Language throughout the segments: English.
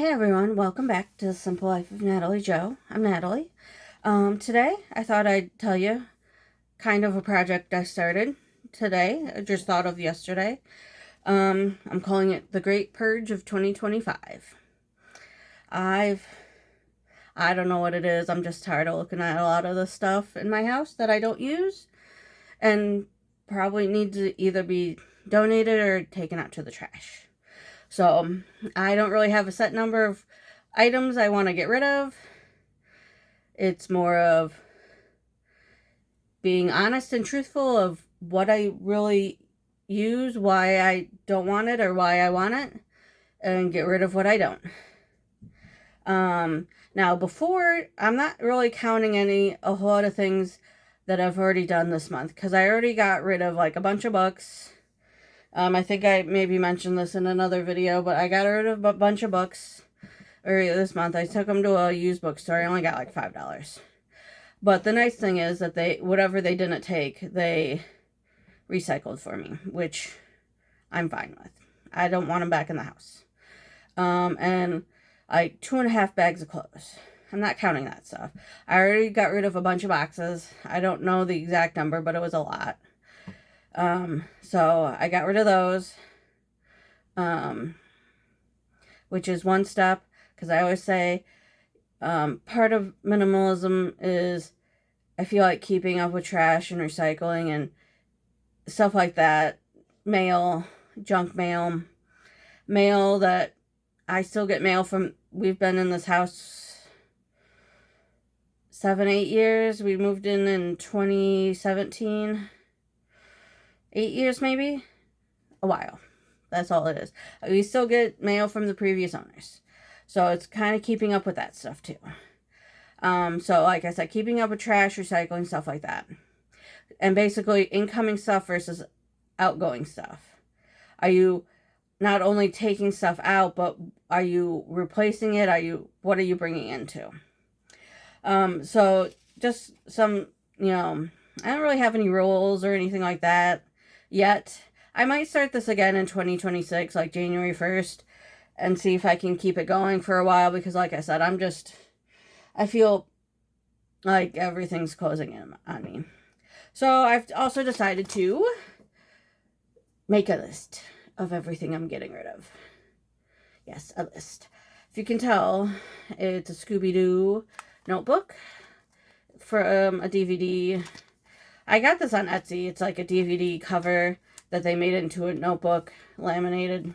Hey everyone, welcome back to the Simple Life of Natalie Jo. I'm Natalie. Today I thought I'd tell you kind of a project I started today. I just thought of yesterday. I'm calling it the Great Purge of 2025. I don't know what it is. I'm just tired of looking at a lot of the stuff in my house that I don't use and probably needs to either be donated or taken out to the trash. So I don't really have a set number of items I want to get rid of. It's more of being honest and truthful of what I really use, why I don't want it or why I want it, and get rid of what I don't. Now before, I'm not really counting a whole lot of things that I've already done this month, because I already got rid of like a bunch of books. I think I maybe mentioned this in another video, but I got rid of a bunch of books earlier this month. I took them to a used bookstore. I only got like $5. But the nice thing is that whatever they didn't take, they recycled for me, which I'm fine with. I don't want them back in the house. And like 2.5 bags of clothes. I'm not counting that stuff. I already got rid of a bunch of boxes. I don't know the exact number, but it was a lot. So I got rid of those, which is one step, because I always say, part of minimalism is, I feel like keeping up with trash and recycling and stuff like that, mail, junk mail, mail that I still get mail from. We've been in this house 7-8 years. We moved in 2017. 8 years maybe? A while. That's all it is. We still get mail from the previous owners. So it's kind of keeping up with that stuff too. So like I said, keeping up with trash, recycling, stuff like that. And basically incoming stuff versus outgoing stuff. Are you not only taking stuff out, but are you replacing it? What are you bringing into? So just some, I don't really have any rules or anything like that yet. I might start this again in 2026, like January 1st, and see if I can keep it going for a while, because like I said, I feel like everything's closing in on me. So I've also decided to make a list of everything I'm getting rid of. Yes, a list. If you can tell, it's a Scooby-Doo notebook from a DVD. I got this on Etsy. It's like a DVD cover that they made into a notebook, laminated,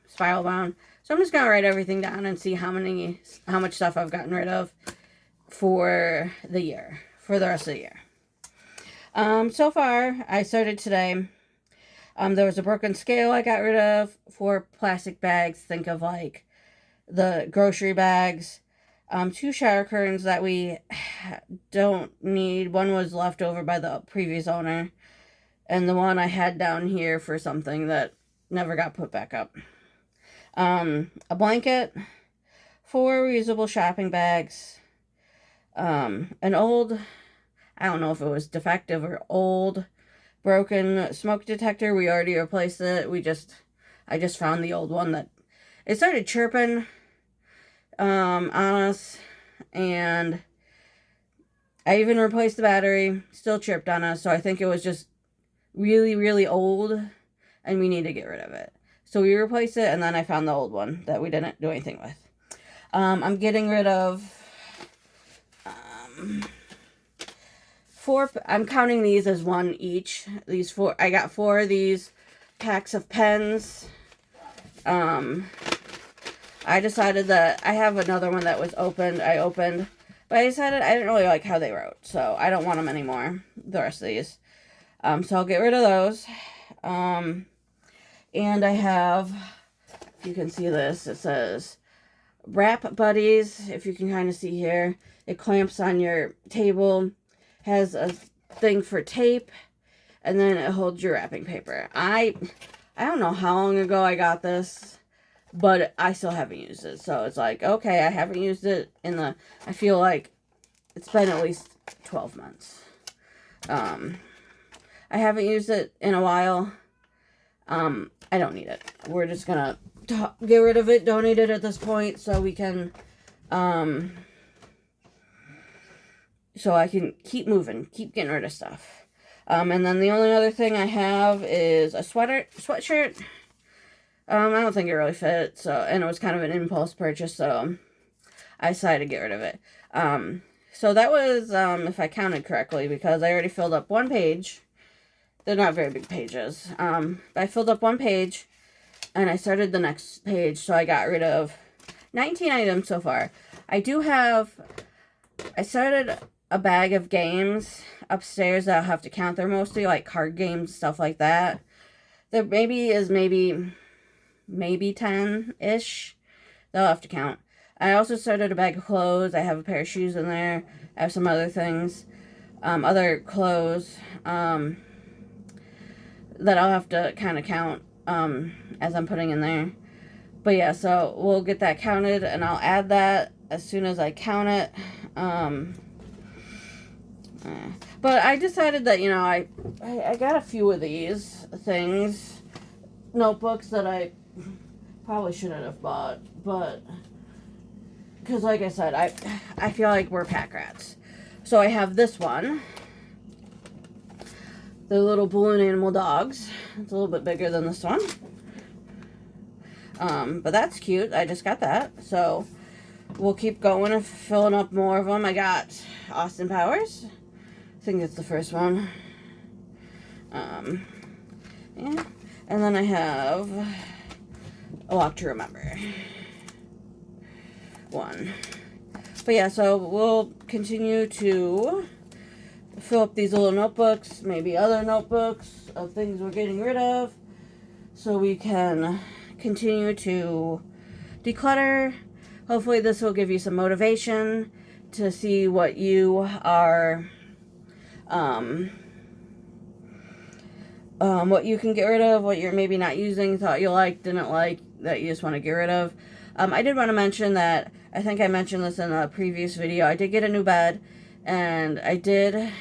spiral bound. So I'm just gonna write everything down and see how much stuff I've gotten rid of for the year, for the rest of the year. So far, I started today. There was a broken scale I got rid of, 4 plastic bags. Think of like the grocery bags. 2 shower curtains that we don't need. One was left over by the previous owner, and the one I had down here for something that never got put back up. A blanket, 4 reusable shopping bags, an old, I don't know if it was defective or old, broken smoke detector. We already replaced it. I just found the old one that it started chirping on us, and I even replaced the battery. Still chirped on us, so I think it was just really, really old, and we need to get rid of it. So we replaced it, and then I found the old one that we didn't do anything with. I'm getting rid of 4. I'm counting these as 1 each. These 4. I got 4 of these packs of pens. I decided that I have another one that was opened. But I decided I didn't really like how they wrote, so I don't want them anymore, the rest of these. So I'll get rid of those. And I have, if you can see this, it says Wrap Buddies. If you can kind of see here, it clamps on your table, has a thing for tape, and then it holds your wrapping paper. I don't know how long ago I got this, but I still haven't used it. So it's like, okay, I haven't used it I feel like it's been at least 12 months. I haven't used it in a while. I don't need it. We're just gonna get rid of it, donate it at this point, so we can, so I can keep moving, keep getting rid of stuff. And then the only other thing I have is a sweatshirt. I don't think it really fit, so, and it was kind of an impulse purchase, so I decided to get rid of it. So that was, if I counted correctly, because I already filled up one page. They're not very big pages. I filled up one page, and I started the next page, so I got rid of 19 items so far. I started a bag of games upstairs that I'll have to count. They're mostly like card games, stuff like that. There maybe 10-ish. They'll have to count. I also started a bag of clothes. I have a pair of shoes in there. I have some other things. Other clothes that I'll have to kind of count as I'm putting in there. But yeah, so we'll get that counted, and I'll add that as soon as I count it. But I decided that, you know, I got a few of these things, notebooks that I probably shouldn't have bought, but because like I said, I feel like we're pack rats. So I have this one, the little balloon animal dogs. It's a little bit bigger than this one, but that's cute. I just got that, so we'll keep going and filling up more of them. I got Austin Powers. I think it's the first one. Yeah. And then I have A Walk to Remember. One. But yeah, so we'll continue to fill up these little notebooks, maybe other notebooks of things we're getting rid of, so we can continue to declutter. Hopefully this will give you some motivation to see what you are, what you can get rid of, what you're maybe not using, thought you liked, didn't like, that you just want to get rid of. I did want to mention that, I think I mentioned this in a previous video, I did get a new bed, and I did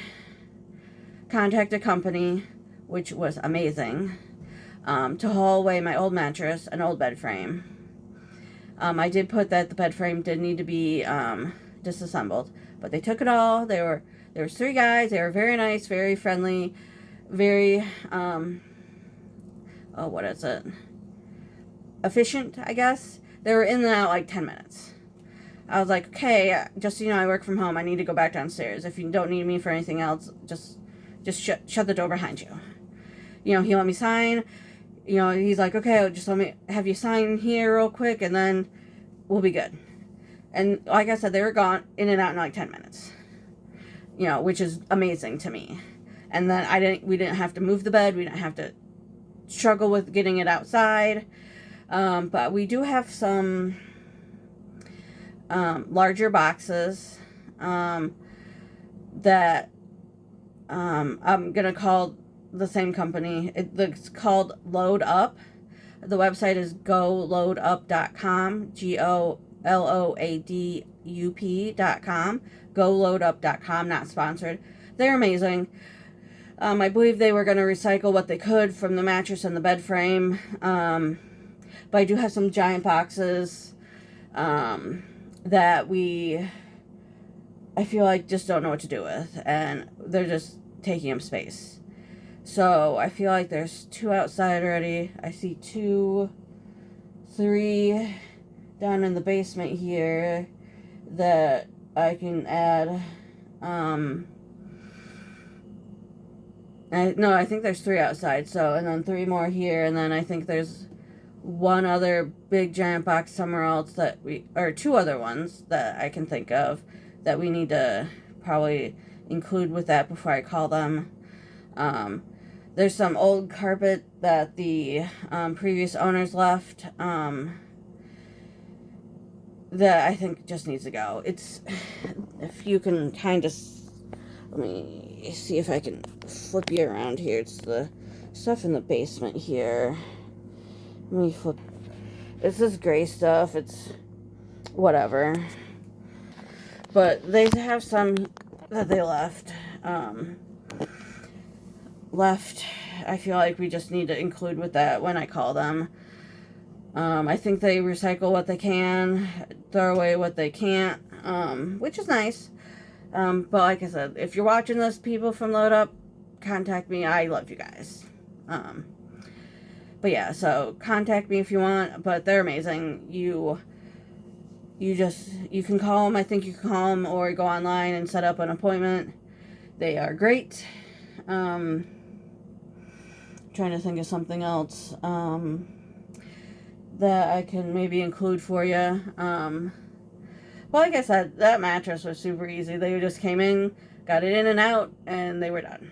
contact a company, which was amazing, to haul away my old mattress and old bed frame. I did put that the bed frame did need to be disassembled, but they took it all. There was 3 guys. They were very nice, very friendly, very what is it? Efficient, I guess. They were in and out like 10 minutes. I was like, okay, just so you know, I work from home. I need to go back downstairs. If you don't need me for anything else, just shut the door behind you. You know, he let me sign. You know, he's like, okay, just let me have you sign here real quick, and then we'll be good. And like I said, they were gone, in and out in like 10 minutes. You know, which is amazing to me. And then we didn't have to move the bed. We didn't have to struggle with getting it outside. But we do have some larger boxes that I'm going to call the same company. It's called Load Up. The website is goloadup.com, GOLOADUP.com, goloadup.com, not sponsored. They're amazing. I believe they were going to recycle what they could from the mattress and the bed frame. But I do have some giant boxes that I feel like just don't know what to do with. And they're just taking up space. So I feel like there's 2 outside already. I see 2, 3 down in the basement here that I can add. I think there's 3 outside. So, and then 3 more here, and then I think there's 1 other big giant box somewhere else or 2 other ones that I can think of that we need to probably include with that before I call them. There's some old carpet that the previous owners left that I think just needs to go. It's, if you can kind of, let me see if I can flip you around here. It's the stuff in the basement here. Let me flip. It's this gray stuff. It's whatever. But they have some that they left. I feel like we just need to include with that when I call them. I think they recycle what they can, throw away what they can't, which is nice. But like I said, if you're watching this, people from Load Up, contact me. I love you guys. But yeah, so contact me if you want. But they're amazing. You can call them. I think you can call them or go online and set up an appointment. They are great. Trying to think of something else that I can maybe include for you. Well, like I said, that mattress was super easy. They just came in, got it in and out, and they were done.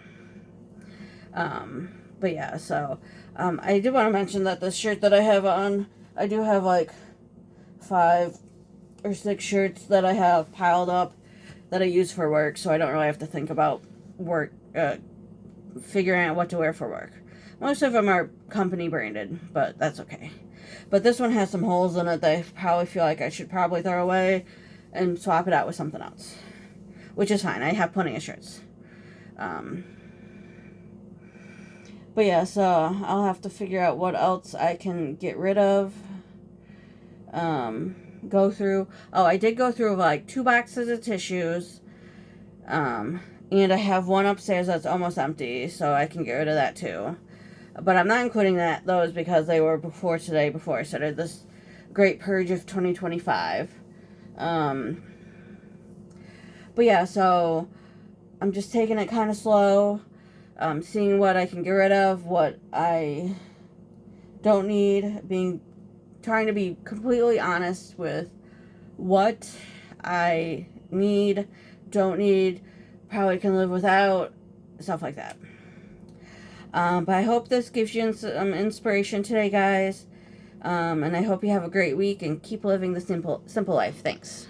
But yeah, so I did want to mention that this shirt that I have on, I do have like 5 or 6 shirts that I have piled up that I use for work, so I don't really have to think about work, figuring out what to wear for work. Most of them are company branded, but that's okay. But this one has some holes in it that I probably feel like I should probably throw away and swap it out with something else, which is fine. I have plenty of shirts. But yeah, so I'll have to figure out what else I can get rid of. Go through. Oh, I did go through like 2 boxes of tissues. And I have one upstairs that's almost empty, so I can get rid of that too. But I'm not including those because they were before today, before I started this Great Purge of 2025. But yeah, so I'm just taking it kind of slow, seeing what I can get rid of, what I don't need, trying to be completely honest with what I need, don't need, probably can live without, stuff like that. But I hope this gives you some inspiration today, guys. And I hope you have a great week and keep living the simple life. Thanks.